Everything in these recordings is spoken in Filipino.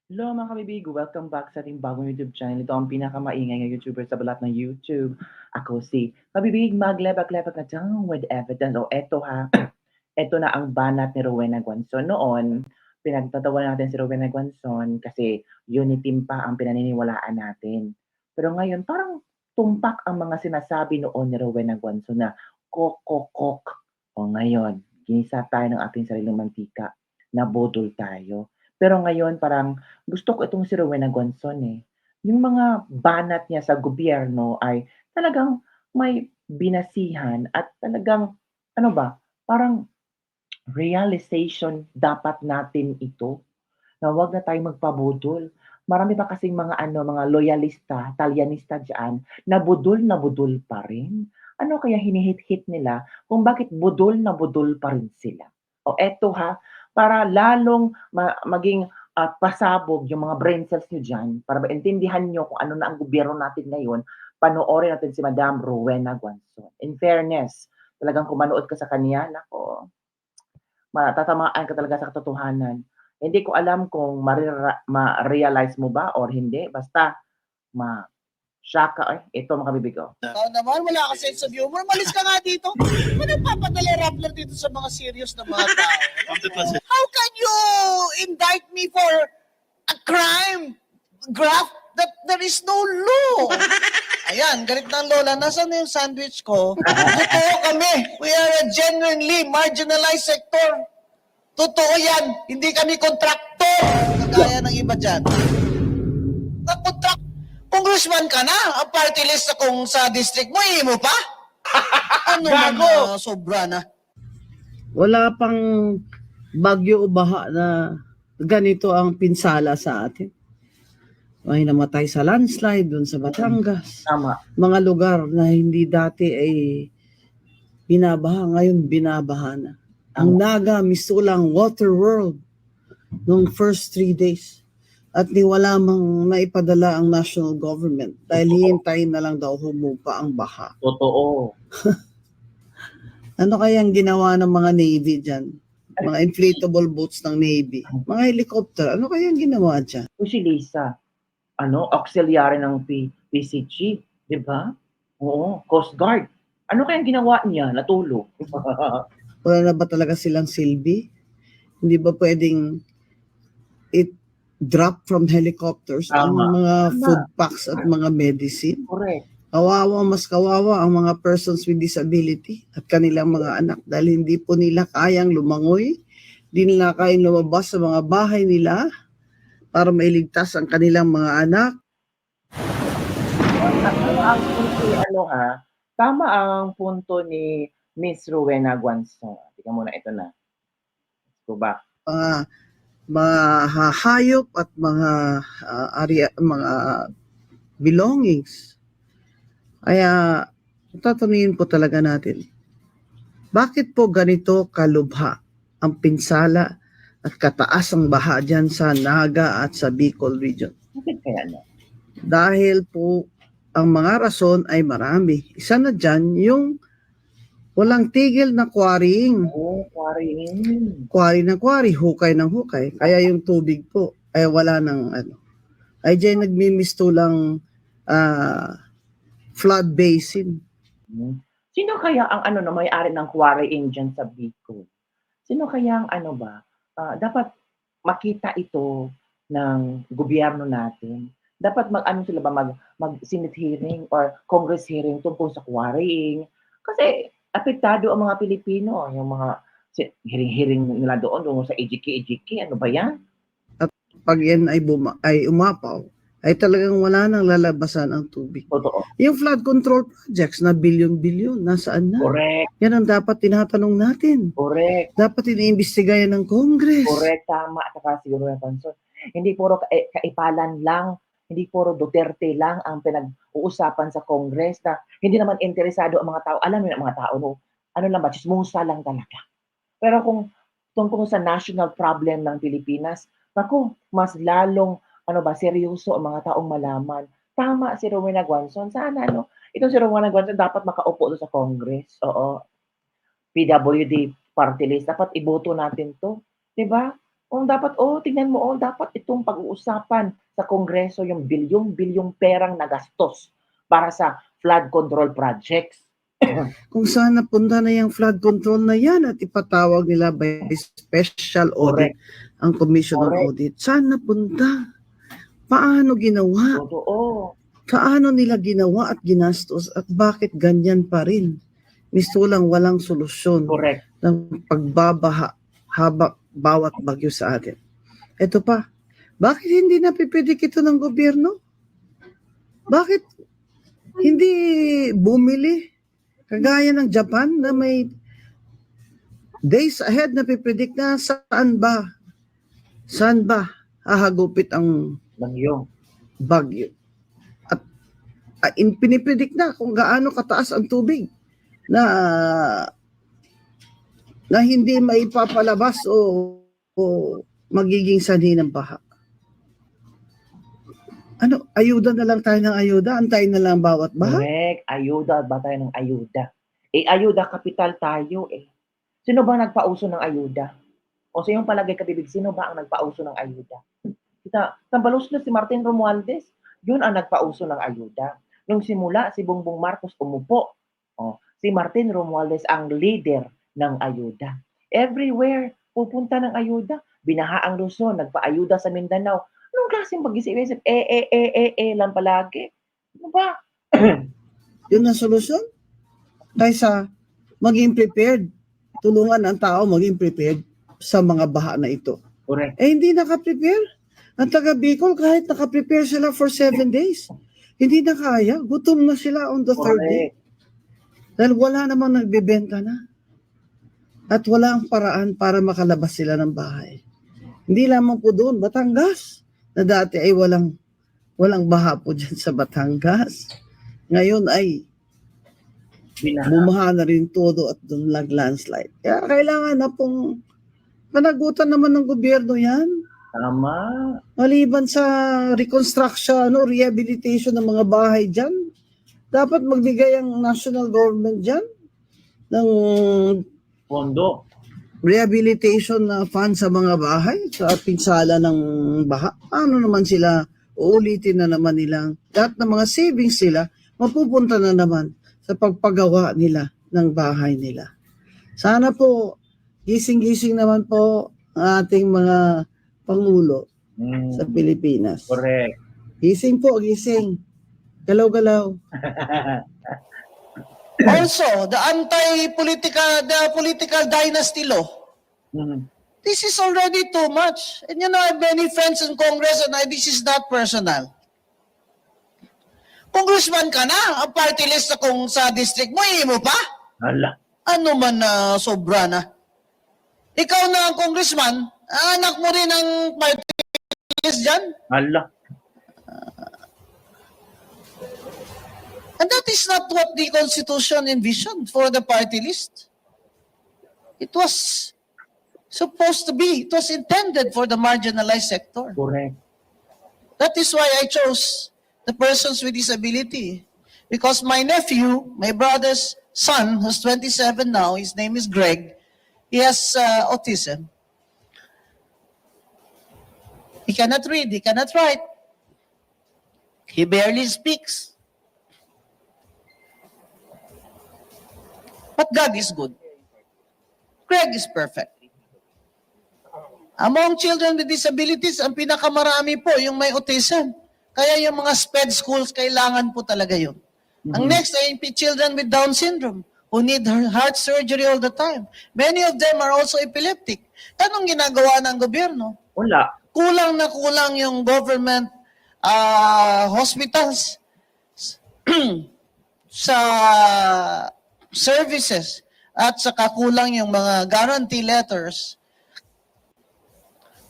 Hello mga kabibig, welcome back sa ating bagong YouTube channel. Ito ang pinakamaingay na YouTuber sa balat ng YouTube. Ako si Kabibig, maglebak-lebak na down with evidence. O eto ha, eto na ang banat ni Rowena Guanzon. Noon, pinagtatawa natin si Rowena Guanzon kasi unity pa ang pinaniniwalaan natin. Pero ngayon, parang tumpak ang mga sinasabi noon ni Rowena Guanzon na kok. O ngayon, ginisa tayo ng ating sariling mantika, nabudol tayo. Pero ngayon parang gusto ko itong si Rowena Guanzon, eh. Yung mga banat niya sa gobyerno ay talagang may binasihan at talagang ano ba, parang realization dapat natin ito na wag na tayong magpabudol. Marami pa kasing mga ano, mga loyalista, talyanista diyan na budol pa rin. Ano kaya hinihit-hit nila kung bakit na budol pa rin sila? O eto ha, para lalong maging pasabog yung mga brain cells niyo diyan, para maintindihan niyo kung ano na ang gobyerno natin ngayon, panoorin natin si Madam Rowena Guanzon. In fairness, talagang kung manood ka sa kanya, naku, matatamaan ka talaga sa katotohanan. Hindi ko alam kung ma-realize mo ba or hindi, basta ma-shock ka. Ay, ito mga bibig ko. Naman, wala ka sense of humor. Malis ka nga dito. Ano papadala Rappler dito sa mga serious na mga tao? How can you indict me for a crime graft that there is no law? Ayan, galit na ang lola. Nasaan na yung sandwich ko? Totoo kami. We are a genuinely marginalized sector. Totoo yan. Hindi kami kontraktor. Kagaya ng iba dyan. Congressman ka na. Ang party list na kung sa district mo, mo pa? Ano Gago! sobra na? Wala pang bagyo o baha na ganito ang pinsala sa atin. May namatay sa landslide doon sa Batangas. Tama. Mga lugar na hindi dati ay binabaha, ngayon binabaha na. Ang Naga, Misulang, Water World noong first 3 days. At ni wala mang naipadala ang national government dahil hihintayin na lang daw humupa ang baha. Totoo. Ano kayang ginawa ng mga Navy dyan? Mga inflatable boats ng Navy. Mga helicopter, ano kayang ginawa dyan? Kung si Lisa, auxiliary ng PCG, di ba? Oo, Coast Guard. Ano kayang ginawa niya? Natulog. Wala na ba talaga silang silbi? Hindi ba pwedeng drop from helicopters ang mga food packs at mga medicine? Correct. Mas kawawa ang mga persons with disability at kanilang mga anak dahil hindi po nila kayang lumangoy, hindi nila kayang lumabas sa mga bahay nila para mailigtas ang kanilang mga anak. Tama ang punto ni Miss Rowena Guanzon. Tingnan mo na, ito na. Go back. Mga hayop at mga belongings. Kaya tatanungin po talaga natin, bakit po ganito kalubha ang pinsala at kataasang baha dyan sa Naga at sa Bicol region? Bakit kaya na? Dahil po ang mga rason ay marami. Isa na dyan yung walang tigil na quarrying. Quarrying. Quarry ng quarry, hukay ng hukay. Kaya yung tubig po ay wala ng ay dyan nagmimistulang flood basin. Sino kaya ang may-ari ng quarrying dyan sa Bicol? Sino kaya ang dapat makita ito ng gobyerno natin? Dapat sila ba mag-Senate hearing or Congress hearing tungkol sa quarrying? Kasi apektado ang mga Pilipino, yung mga hearing nila doon sa AGK, ano ba yan? At pag yan ay umapaw, ay talagang wala nang lalabasan ang tubig. Totoo. Yung flood control projects na bilyon-bilyon, nasaan na? Correct. Yan ang dapat tinatanong natin. Correct. Dapat iniimbestigayan ng Congress. Correct, tama. At saka siguro yung concern. Hindi puro kaipalan lang, hindi puro Duterte lang ang pinag-uusapan sa Congress na hindi naman interesado ang mga tao. Alam mo yung mga tao, ano lang ba, chismosa lang talaga. Pero kung tungkol sa national problem ng Pilipinas, naku, mas lalong seryoso ang mga taong malaman. Tama si Rowena Guanzon. Sana itong si Rowena Guanzon dapat makaupo sa Congress. Oo. PWD party list. Dapat iboto natin to. 'Di ba? dapat, tingnan mo, dapat itong pag-uusapan sa Kongreso yung bilyong-bilyong perang nagastos para sa flood control projects. Kung saan napunta na yung flood control na yan at ipatawag nila by special audit ang Commission on Correct. Audit. Saan napunta? Paano ginawa? Totoo. Paano nila ginawa at ginastos at bakit ganyan pa rin? Misto lang walang solusyon Correct. ng pagbabaha bawat bagyo sa atin. Ito pa, bakit hindi napipidik ito ng gobyerno? Bakit hindi bumili? Kagaya ng Japan na may days ahead na pipredict na saan ba hahagupit ang Bagyo. bagyo. At pinipredict na kung gaano kataas ang tubig na hindi maipapalabas o magiging sanhi ng baha. Ayuda na lang tayo ng ayuda? Antayin na lang bawat baha? Correct. Ayuda ba tayo ng ayuda? Ayuda kapital tayo eh. Sino ba nagpauso ng ayuda? O sa iyong palagay, Kabibig, sino ba ang nagpauso ng ayuda? Tambalos na si Martin Romualdez, yun ang nagpauso ng ayuda. Nung simula, si Bongbong Marcos umupo. Si Martin Romualdez ang leader ng ayuda. Everywhere, pupunta ng ayuda. Binaha ang Luzon, nagpa-ayuda sa Mindanao. Anong klaseng pag-isip-isip? Lang palagi. Ano ba? Yun ang solusyon? Kaysa maging prepared, tulungan ang tao maging prepared sa mga baha na ito. Correct. Hindi naka-prepare. Ang taga Bicol, kahit naka-prepare sila for 7 days, hindi na kaya. Gutom na sila on the third day. Dahil wala namang nagbebenta na. At wala ang paraan para makalabas sila ng bahay. Hindi lamang po doon, Batangas, na dati ay walang baha po dyan sa Batangas. Ngayon ay bumaha na rin todo at doon landslide. Kaya kailangan na pong panagutan naman ng gobyerno yan. Tama. Maliban sa reconstruction, rehabilitation ng mga bahay dyan, dapat magbigay ang national government dyan ng Pondo. rehabilitation na fund sa mga bahay sa pinsala ng baha. Ano naman sila, uulitin na naman nilang lahat ng mga savings sila, mapupunta na naman sa pagpagawa nila ng bahay nila. Sana po, gising-gising naman po ang ating mga Pangulo sa Pilipinas. Correct. Gising po, gising. Galaw-galaw. Also, the political dynasty law. This is already too much. And you know, I have many friends in Congress and this is not personal. Congressman ka na, ang party list na kung sa district mo, mo pa? Hala. Ano man na sobra na. Ikaw na ang congressman, anak mo rin ang party list dyan. Hala. And that is not what the Constitution envisioned for the party list. It was supposed to be, it was intended for the marginalized sector. Correct. That is why I chose the persons with disability. Because my nephew, my brother's son, who's 27 now, his name is Greg, he has autism. He cannot read, he cannot write. He barely speaks. But God is good. Greg is perfect. Among children with disabilities, ang pinakamarami po yung may autism. Kaya yung mga SPED schools, kailangan po talaga yun. Ang next ay children with Down syndrome who need heart surgery all the time. Many of them are also epileptic. Anong ginagawa ng gobyerno? Wala. Kulang na kulang yung government hospitals sa services at saka kulang yung mga guarantee letters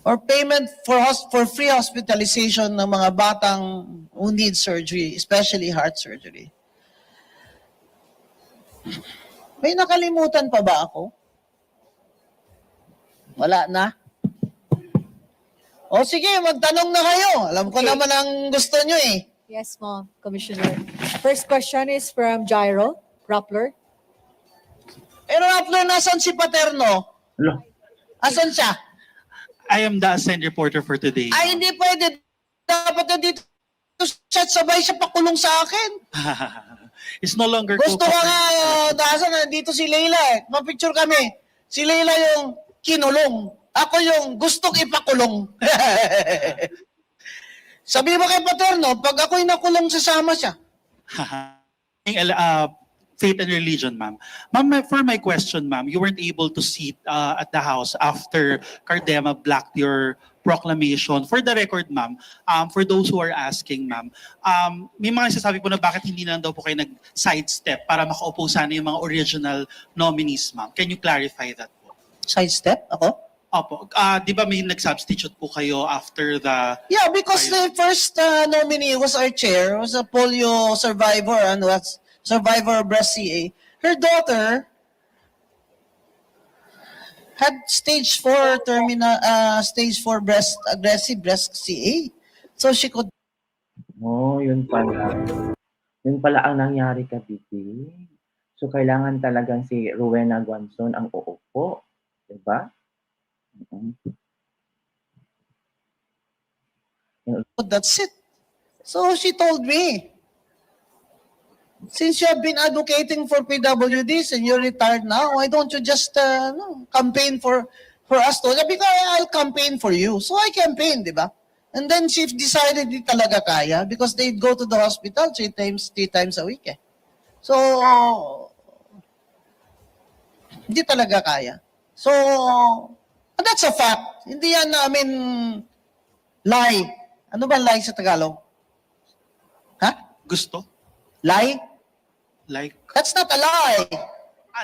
or payment for free hospitalization ng mga batang who need surgery, especially heart surgery. May nakalimutan pa ba ako? Wala na? O sige, magtanong na kayo. Alam ko naman ang gusto nyo eh. Yes, Ma'am, Commissioner. First question is from Jairo Rappler. Pero Rappler, nasan si Paterno? Hala. Asan siya? I am the assigned reporter for today. Ay, hindi pwede. Dapat na dito siya, sabay siya pakulong sa akin. It's no longer Gusto ko co-covered. nga, dito si Leila eh. Mapicture kami. Si Leila yung kinulong. Ako yung gustong ipakulong. Sabi mo kay Paterno, pag ako'y nakulong, sasama siya. Faith and religion, ma'am. Ma'am, for my question, ma'am, you weren't able to sit at the House after Cardema blocked your proclamation. For the record, ma'am, for those who are asking, ma'am, may mga sasabi po na bakit hindi na daw po kayo nag-sidestep para makaupo sana yung mga original nominees, ma'am. Can you clarify that po? Sidestep? Ako? Opo. Di ba may nag-substitute po kayo after the... Yeah, because the first nominee was our chair, was a polio survivor, and was survivor of breast CA. Her daughter had stage 4 aggressive breast CA. So she could... Oh, yun pala. Yun pala ang nangyari ka, Bibi. So, kailangan talagang si Rowena Guanzon ang uupo. Diba? That's it. So she told me, since you have been advocating for PWDs and you're retired now, why don't you just campaign for us to? Sabi ko, I'll campaign for you. So I campaigned, di ba? And then she decided di talaga kaya because they'd go to the hospital three times a week. Eh. So, hindi talaga kaya. So, that's a fact. Hindi yan namin lie. Ano ba lie sa Tagalog? Ha? Gusto? Lie? Like? That's not a lie.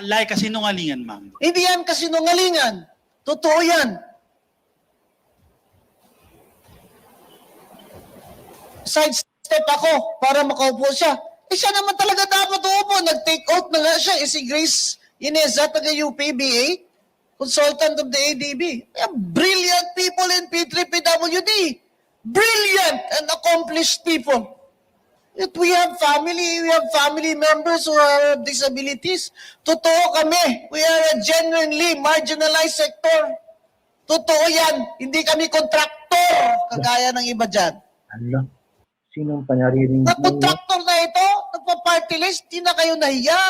Like kasi nungalingan, ma'am. Hindi yan kasinungalingan. Totoo yan. Sidestep ako para makaupo siya. Eh siya naman talaga dapat uupo. Nag-take out na nga siya. Eh si Grace Ineza, taga-UPBA, consultant of the ADB. Brilliant people in P3PWD. Brilliant and accomplished people. Yet we have family members who have disabilities. Totoo kami. We are a genuinely marginalized sector. Totoo yan. Hindi kami kontraktor, kagaya ng iba dyan. Ano? Sinong panaririnig Na kontraktor na ito, nagpa-party list, di na kayo nahiya.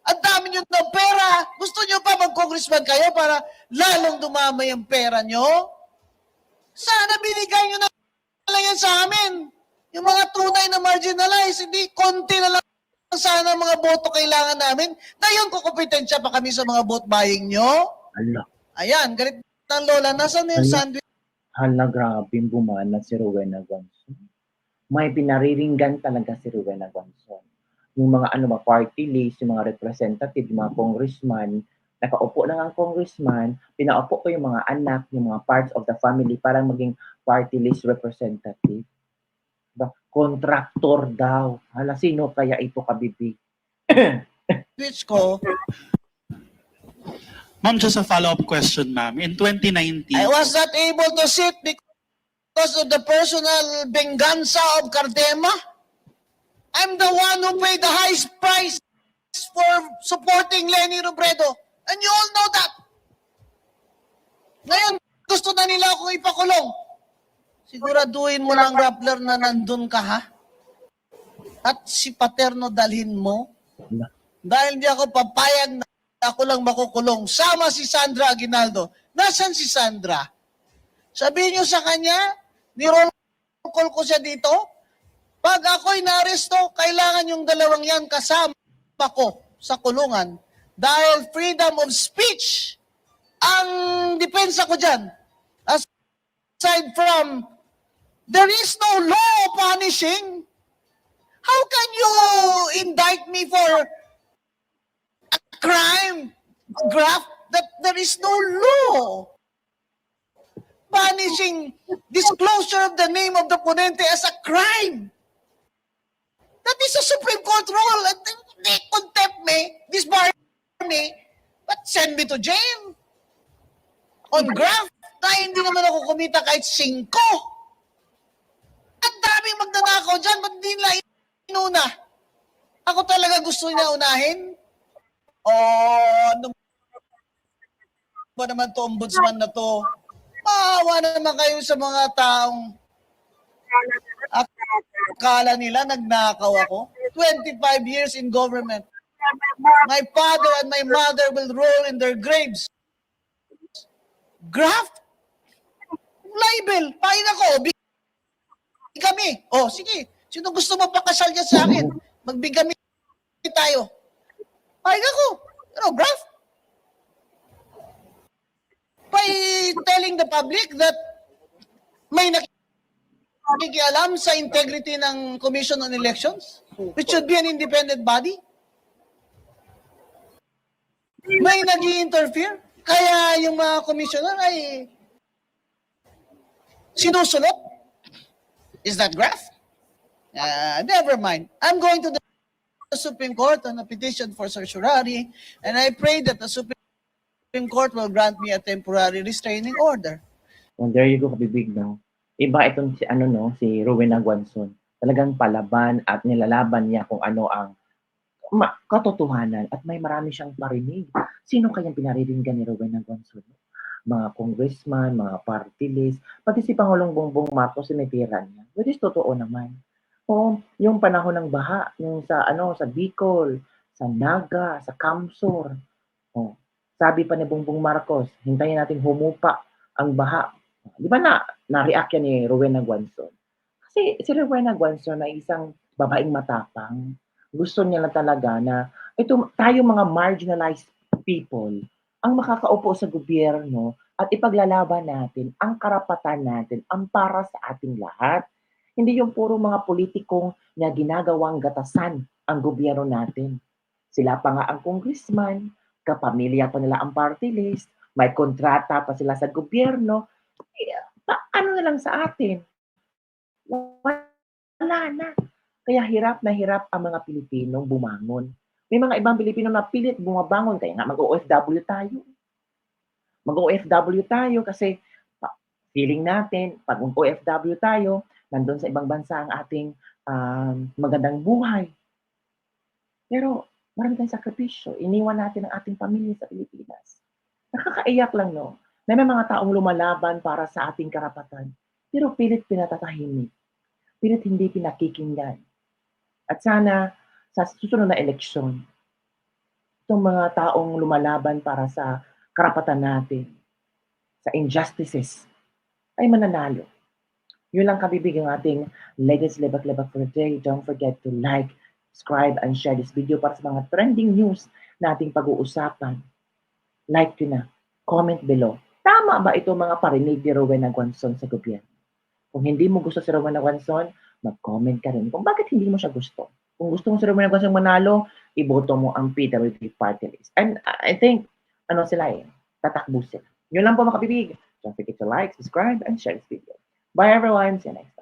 Ang dami nyo ng pera. Gusto nyo pa mag-congressman kayo para lalong dumamay ang pera nyo? Sana binigay nyo na lang yan sa amin. Yung mga tunay na marginalized, hindi konti na lang sana mga boto kailangan namin. Ngayon, kukumpetensya pa kami sa mga vote buying nyo. Ala, Ayan, galit ng lola. Nasaan na yung sandwich? hala, grabe bumana si Rowena Guanzon. May pinariringgan talaga si Rowena Guanzon. Yung mga party list, yung mga representative, yung mga congressman, nakaupo lang ang congressman, pinaupo ko yung mga anak, yung mga parts of the family para maging party list representative. Diba? Contractor daw. Hala, sino kaya ito, Kabibi? Ko, Ma'am, just a follow-up question, ma'am. In 2019... I was not able to sit because of the personal venganza of Cardema. I'm the one who paid the highest price for supporting Leni Robredo. And you all know that. Ngayon, gusto na nila akong ipakulong. Siguraduhin mo lang, Rappler, na nandun ka, ha? At si Paterno dalhin mo. Dahil hindi ako papayag na ako lang makukulong. Sama si Sandra Aguinaldo. Nasaan si Sandra? Sabihin niyo sa kanya, ni-roll call ko siya dito. Pag ako'y naaresto, kailangan yung dalawang yan kasama ko sa kulungan. Dahil freedom of speech ang depensa ko dyan. Aside from, there is no law punishing. How can you indict me for a crime, a graft, that there is no law punishing disclosure of the name of the ponente as a crime? That is a Supreme Court rule. And they contempt me, disbar me, but send me to jail. On graft, na hindi naman ako kumita kahit 5. Ang daming magnanakaw dyan, ba't di nila inuna? Ako talaga gusto niya unahin? Ano ba naman to, ombudsman na to? Maawa naman kayo sa mga taong akala nila nagnakaw ako. 25 years in government. My father and my mother will roll in their graves. Graft? Libel. Pahin ako. Bigami. Oh, sige. Sino gusto mo pakasal niya sa akin? Magbigami tayo. Pahin ako. Graft? By telling the public that may nakikialam sa integrity ng Commission on Elections, which should be an independent body. May nag-i-interfere, kaya yung mga commissioner ay sinusulot. Is that graft? Never mind. I'm going to the Supreme Court on a petition for certiorari, and I pray that the Supreme Court will grant me a temporary restraining order. Well, there you go, kabibig, no? Iba itong si Rowena Guanzon. Talagang palaban at nilalaban niya kung ano ang katotohanan at may marami siyang parinig. Sino kayang pinariringgan ni Rowena Guanzon? Mga congressman, mga party list, pati si Pangulong Bongbong Marcos sinitiran niya. Which is totoo naman. O, yung panahon ng baha, yung sa Bicol, sa Naga, sa Kamsur. O, sabi pa ni Bongbong Marcos, hintayin natin humupa ang baha. Di ba na-react yan ni Rowena Guanzon? Kasi si Rowena Guanzon ay isang babaeng matapang. Gusto niya lang talaga na tayo mga marginalized people ang makakaupo sa gobyerno at ipaglalaban natin ang karapatan natin, ang para sa ating lahat. Hindi yung puro mga politikong na ginagawang gatasan ang gobyerno natin. Sila pa nga ang congressman, kapamilya pa nila ang party list, may kontrata pa sila sa gobyerno. Ano na lang sa atin? Wala na. Kaya hirap na hirap ang mga Pilipinong bumangon. May mga ibang Pilipino na pilit bumabangon, kaya nga mag-OFW tayo. Mag-OFW tayo kasi feeling natin, pag OFW tayo, nandun sa ibang bansa ang ating magandang buhay. Pero marami tayong sakripisyo. Iniwan natin ang ating pamilya sa Pilipinas. Nakakaiyak lang, no? Na may mga taong lumalaban para sa ating karapatan, pero pilit pinatatahimik. Pilit hindi pinakikinggan. At sana, sa susunod na eleksyon, itong mga taong lumalaban para sa karapatan natin, sa injustices, ay mananalo. Yun lang kabibig ang ating latest lebak-lebak for the day. Don't forget to like, subscribe, and share this video para sa mga trending news na ating pag-uusapan. Like yun na. Comment below. Tama ba ito mga parinig ni Rowena Guanzon sa gobyerno? Kung hindi mo gusto si Rowena Guanzon, mag-comment ka rin kung bakit hindi mo siya gusto. Kung gusto mo si Rowena Guanzon manalo, iboto mo ang PWD party list. And I think, tatakbo sila. Yun lang po mga kabibig. Don't forget to like, subscribe, and share this video. Bye everyone. See you next time.